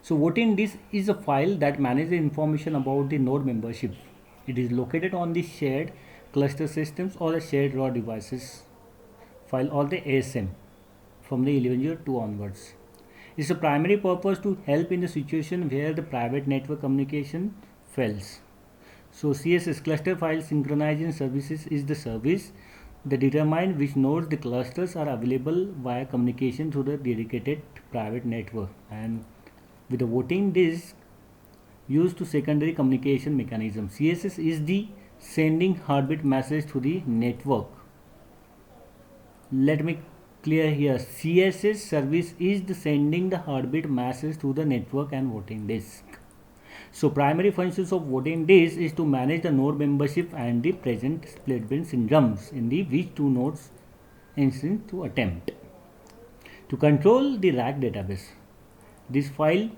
So voting disk is a file that manages information about the node membership. It is located on the shared cluster systems or the shared raw devices file or the ASM from the 1102 onwards. Its primary purpose to help in the situation where the private network communication fails. So CSS cluster file synchronization services is the service that determines which nodes the clusters are available via communication through the dedicated private network, and with the voting disk used to secondary communication mechanism. CSS is the sending heartbeat message to the network. Let me clear here. CSS service is the sending the heartbeat message to the network and voting disk. So primary functions of voting disk is to manage the node membership and the present split bin syndromes in the which two nodes instance to attempt. To control the rack database, this file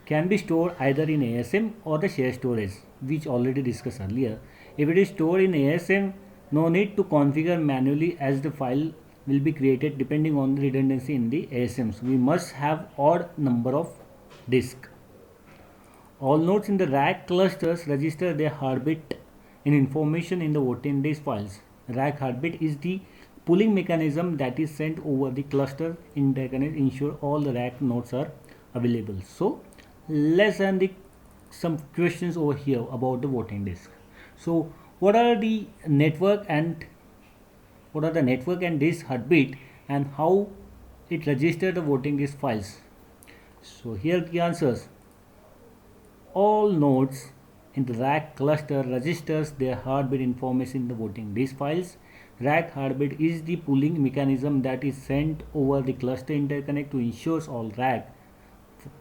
can be stored either in ASM or the shared storage, which already discussed earlier. If it is stored in ASM, no need to configure manually as the file will be created depending on the redundancy in the ASMs. We must have odd number of disks. All nodes in the rack clusters register their heartbeat in information in the voting disk files. Rack heartbeat is the pooling mechanism that is sent over the cluster interconnect ensure all the rack nodes are available. So let's learn some questions over here about the voting disk. So what are the network and disk heartbeat and how it registers the voting disk files? So here the answers. All nodes in the rack cluster registers their heartbeat information in the voting disk files. Rack heartbeat is the pooling mechanism that is sent over the cluster interconnect to ensure all rack.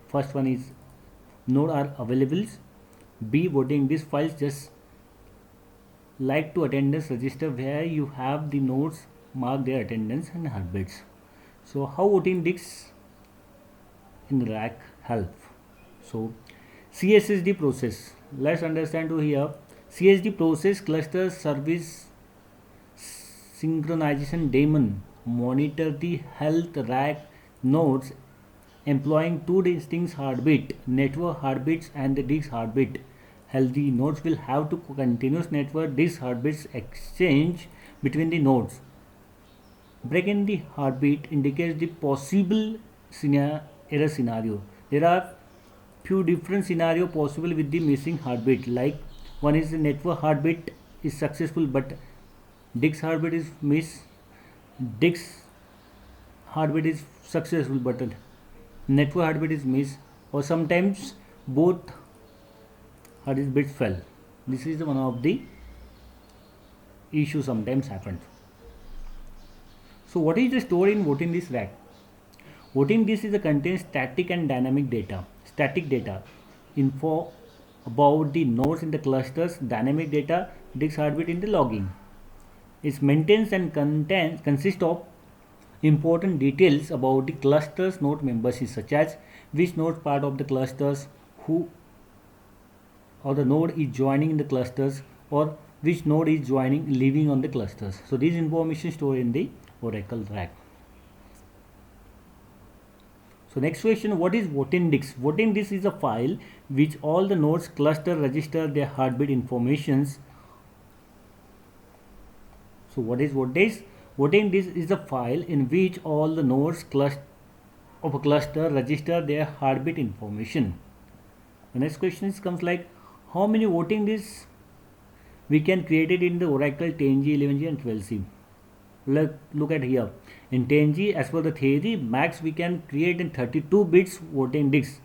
First one is node are available. B, voting disk files just like to attendance register where you have the nodes mark their attendance and heartbeats. So how voting disks in the rack help? So CSSD process. Let's understand to here. CSD process cluster service synchronization daemon monitor the health rack nodes employing two distinct heartbeat, network heartbeats and the disk heartbeat. Healthy nodes will have to continuous network disk heartbeats exchange between the nodes. Break in the heartbeat indicates the possible error scenario. There are few different scenario possible with the missing heartbeat, like one is the network heartbeat is successful but disk heartbeat is miss, disk heartbeat is successful but network heartbeat is miss, or sometimes both heartbeats fell. This is one of the issue sometimes happens. So what is the stored in voting disk rack? Voting disk is a contains static and dynamic data. Static data, info about the nodes in the clusters, dynamic data, disk heartbeat in the logging. It maintains and consists of important details about the clusters node membership, such as which node part of the clusters, who or the node is joining in the clusters, or which node is leaving on the clusters. So these information stored in the Oracle rack. So next question, what is voting disk? Voting disk is a file which all the nodes cluster register their heartbeat informations. So what is voting disk? Voting disk is a file in which all the nodes of a cluster register their heartbeat information. The next question comes like, how many voting disks we can create it in the Oracle 10G, 11G and 12C? Look at here. In 10G, as per the theory, max we can create in 32 bits voting disks,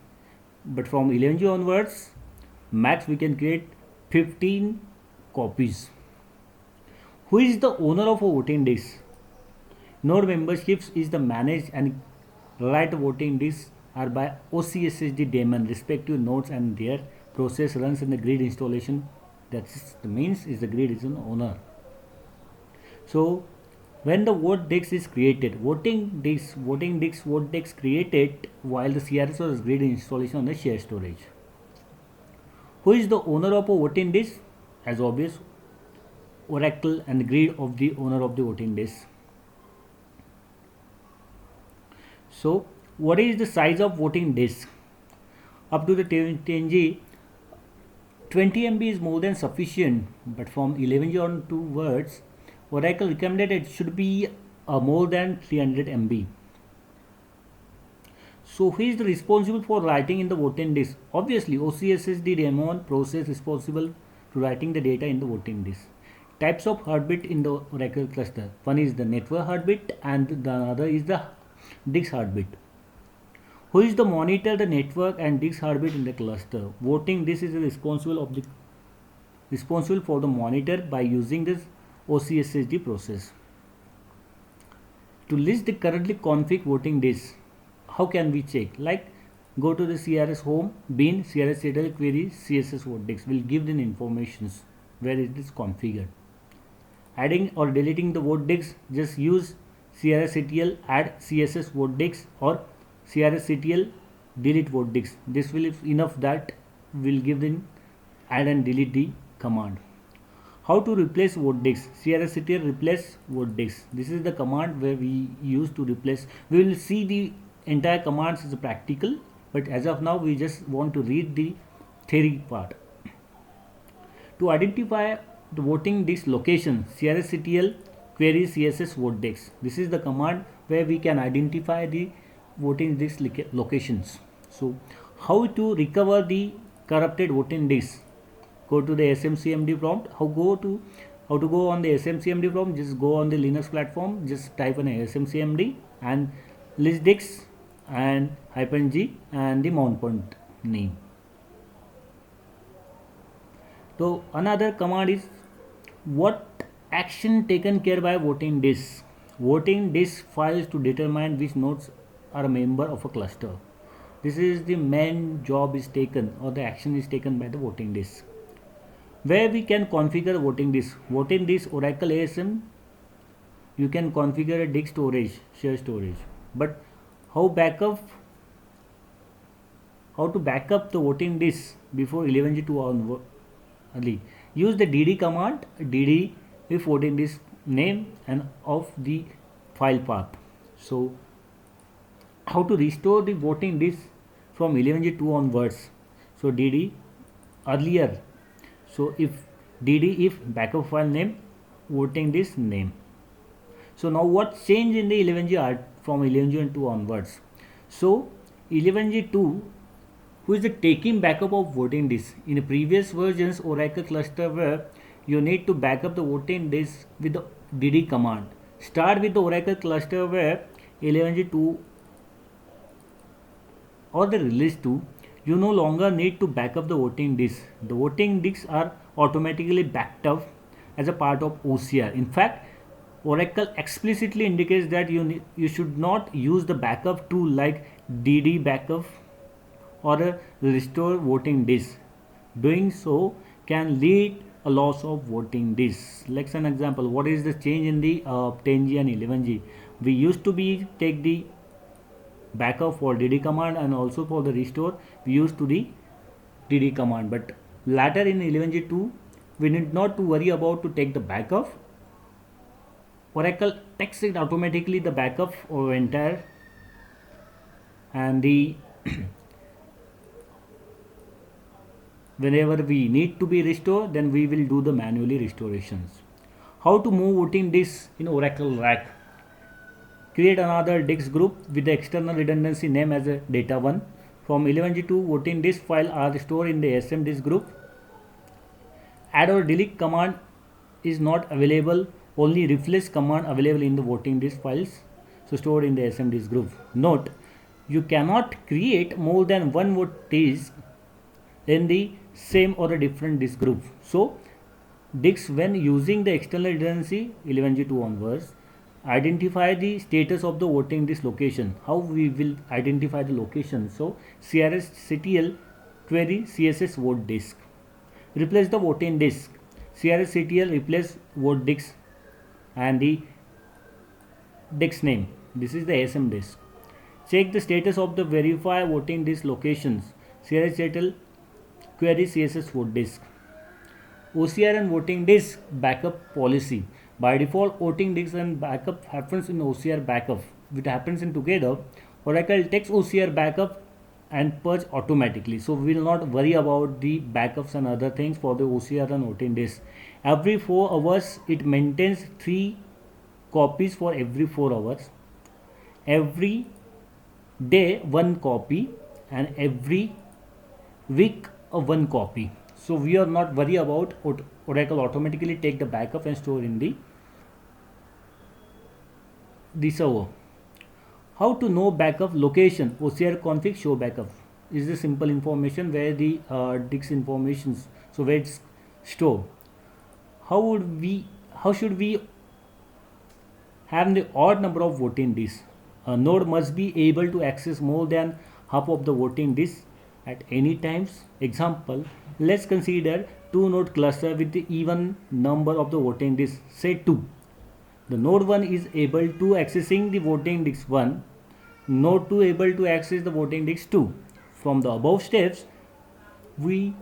but from 11G onwards, max we can create 15 copies. Who is the owner of a voting disk? Node memberships is the managed and write voting disks are by OCSSD daemon. Respective nodes and their process runs in the grid installation. That means the grid is an owner. So when the vote disk is created, vote disk created while the CRS was grid installation on the shared storage. Who is the owner of a voting disk? As obvious, Oracle and grid of the owner of the voting disk. So what is the size of voting disk? Up to the 10G, 20 MB is more than sufficient, but from 11G onwards, Oracle recommended it should be more than 300 MB. So who is responsible for writing in the voting disk? Obviously, OCS is the daemon process responsible to writing the data in the voting disk. Types of heartbeat in the Oracle cluster. One is the network heartbeat and the other is the disk heartbeat. Who is the monitor the network and disk heartbeat in the cluster? Voting disk is responsible for the monitor by using this OCSSD process. To list the currently config voting disk, how can we check? Like, go to the CRS home, bin, CRS settle query, CSS vote disk will give the informations where it is configured. Adding or deleting the vote disk, just use CRSCTL add CSS vote disk or CRSCTL delete vote disk. This will, if enough, that will give the add and delete the command. How to replace vote disk? CRSCTL replace vote disk. This is the command where we use to replace. We will see the entire commands as a practical, but as of now we just want to read the theory part. To identify the voting disk location, CRSCTL query CSS vote disk. This is the command where we can identify the voting disk locations. So how to recover the corrupted voting disk? Go to the SMCMD prompt. How to go on the SMCMD prompt? Just go on the Linux platform, just type in SMCMD and list disk and -g and the mount point name. So another command is what action taken care by voting disk. Voting disk files to determine which nodes are a member of a cluster. This is the main job is taken or the action is taken by the voting disk. Where we can configure voting disk. Voting disk Oracle ASM, you can configure a disk storage, share storage. But how to back up the voting disk before 11G2 only? Use the dd command, dd if voting disk name and of the file path. So how to restore the voting disk from 11G2 onwards? So dd earlier. So if backup file name, voting disk name. So now what change in the 11G from 11G2 onwards? So 11G2, who is the taking backup of voting disk? In the previous versions Oracle cluster where you need to backup the voting disk with the dd command. Start with the Oracle cluster where 11G2 or the release 2, you no longer need to back up the voting disk. The voting disks are automatically backed up as a part of OCR. In fact, Oracle explicitly indicates that you should not use the backup tool like dd backup or a restore voting disk. Doing so can lead a loss of voting disk. Like an example, what is the change in the 10G and 11G? We used to take the backup for dd command and also for the restore we used to the dd command, but later in 11G2 we need not to worry about to take the backup. Oracle takes it automatically the backup of entire and the whenever we need to be restored, then we will do the manually restorations. How to move voting disk in Oracle RAC? Create another disk group with the external redundancy name as a data1. From 11G2 voting disk file are stored in the SM disk group. Add or delete command is not available. Only replace command available in the voting disk files. So stored in the SM disk group. Note, you cannot create more than one vote disk in the same or a different disk group. So disks when using the external redundancy 11G2 onwards, identify the status of the voting disk location. How we will identify the location? So CRSCTL query CSS vote disk. Replace the voting disk. CRSCTL replace vote disk and the disk name. This is the ASM disk. Check the status of the verify voting disk locations. CRSCTL query CSS vote disk. OCR and voting disk backup policy. By default, voting disk and backup happens in OCR backup. If it happens in together, Oracle takes OCR backup and purge automatically. So we will not worry about the backups and other things for the OCR and OTN disk. Every 4 hours it maintains 3 copies for every 4 hours. Every day 1 copy, and every week one copy. So we are not worry about Oracle automatically take the backup and store in the server. How to know backup location? OCR config show backup is the simple information where the disk informations, so where it's stored. How should we have the odd number of voting disks? A node must be able to access more than half of the voting disks at any times. Example, let's consider 2 node cluster with the even number of the voting disks, say 2. The node 1 is able to accessing the voting disk 1, node 2 able to access the voting disk 2. From the above steps, we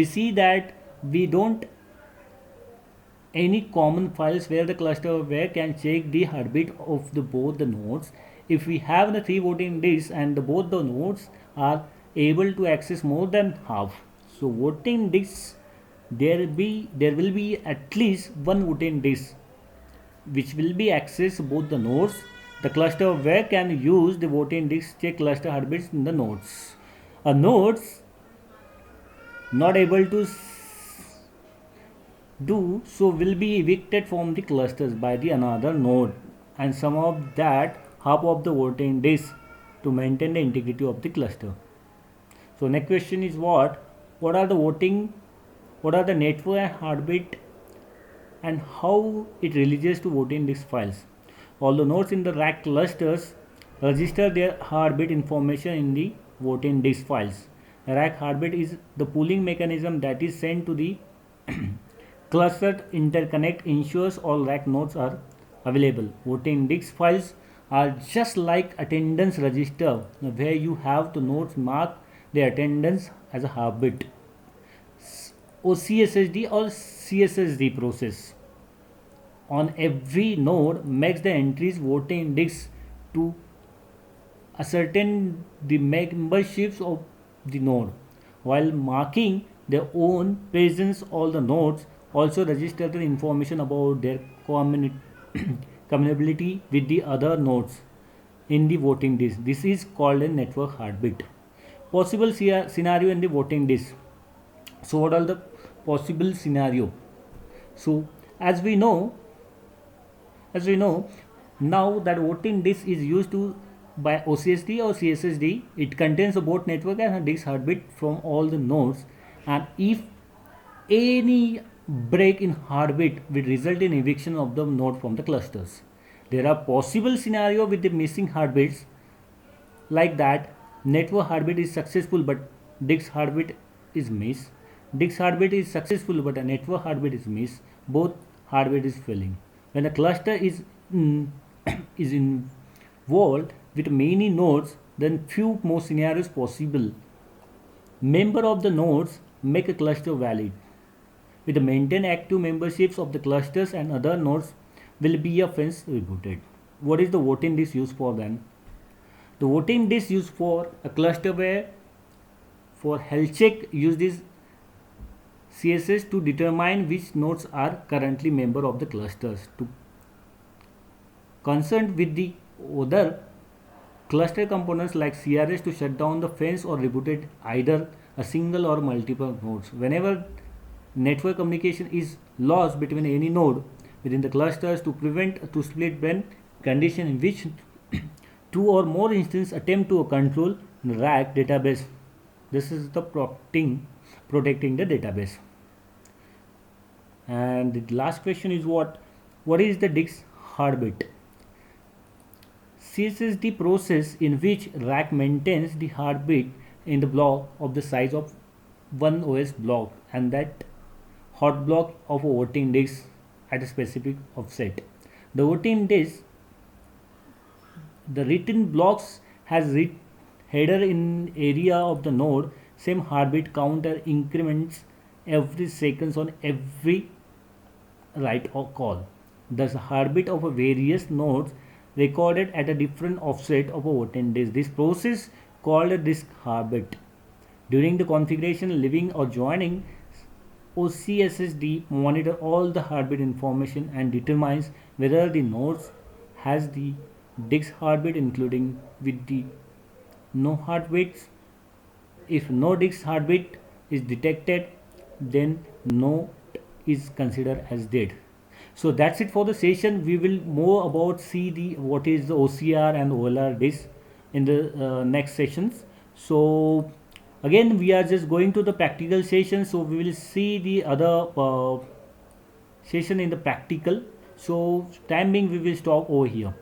see that we don't any common files where the cluster aware can check the heartbeat of the both the nodes. If we have the 3 voting disks and both the nodes are able to access more than half, so voting disks there will be at least 1 voting disk which will be access both the nodes. The cluster aware can use the voting disk check cluster heartbeats in the nodes. A nodes not able to do so will be evicted from the clusters by the another node, and some of that half of the voting disk to maintain the integrity of the cluster. So next question is what are the network and heartbeat and how it releases to voting disk files. All the nodes in the rack clusters register their heartbeat information in the voting disk files. Rack heartbeat is the pooling mechanism that is sent to the clustered interconnect ensures all rack nodes are available. Voting disk files are just like attendance register where you have the nodes mark their attendance as a heartbeat. OCSSD or CSSD process on every node makes the entries voting disk to ascertain the memberships of the node. While marking their own presence, all the nodes also register the information about their communability with the other nodes in the voting disk. This is called a network heartbeat. Possible scenario in the voting disk. So what are the possible scenario? So as we know now that voting disk is used to by OCSD or CSSD, it contains both network and disk heartbeat from all the nodes, and if any break in heartbeat will result in eviction of the node from the clusters. There are possible scenario with the missing heartbeats like that. Network heartbeat is successful but disk heartbeat is miss. Disk heartbeat is successful but a network heartbeat is miss. Both heartbeat is failing. When a cluster is is involved with many nodes, then few more scenarios possible. Member of the nodes make a cluster valid. With the maintain active memberships of the clusters and other nodes will be a fence rebooted. What is the voting disk used for then? The voting disk used for a cluster where for health check use this CSS to determine which nodes are currently member of the clusters. To concerned with the other cluster components like CRS to shut down the fence or rebooted either a single or multiple nodes. Whenever network communication is lost between any node within the clusters to prevent to split when condition in which two or more instances attempt to control the rack database. This is the protecting the database. And the last question is what is the disk heartbeat? CSSD process in which rack maintains the heartbeat in the block of the size of one OS block, and that hot block of a voting disk at a specific offset. The voting disk, the written blocks has header in area of the node. Same heartbeat counter increments every seconds on every write or call. Thus, heartbeat of various nodes recorded at a different offset of a voting disk. This process called a disk heartbeat. During the configuration, leaving or joining, OCSSD monitor all the heartbeat information and determines whether the node has the disk heartbeat including with the no heartbeats. If no disk heartbeat is detected, then node is considered as dead. So that's it for the session. We will more about see the what is the OCR and OLR disk in the next sessions. So again we are just going to the practical session, so we will see the other session in the practical. So time being we will stop over here.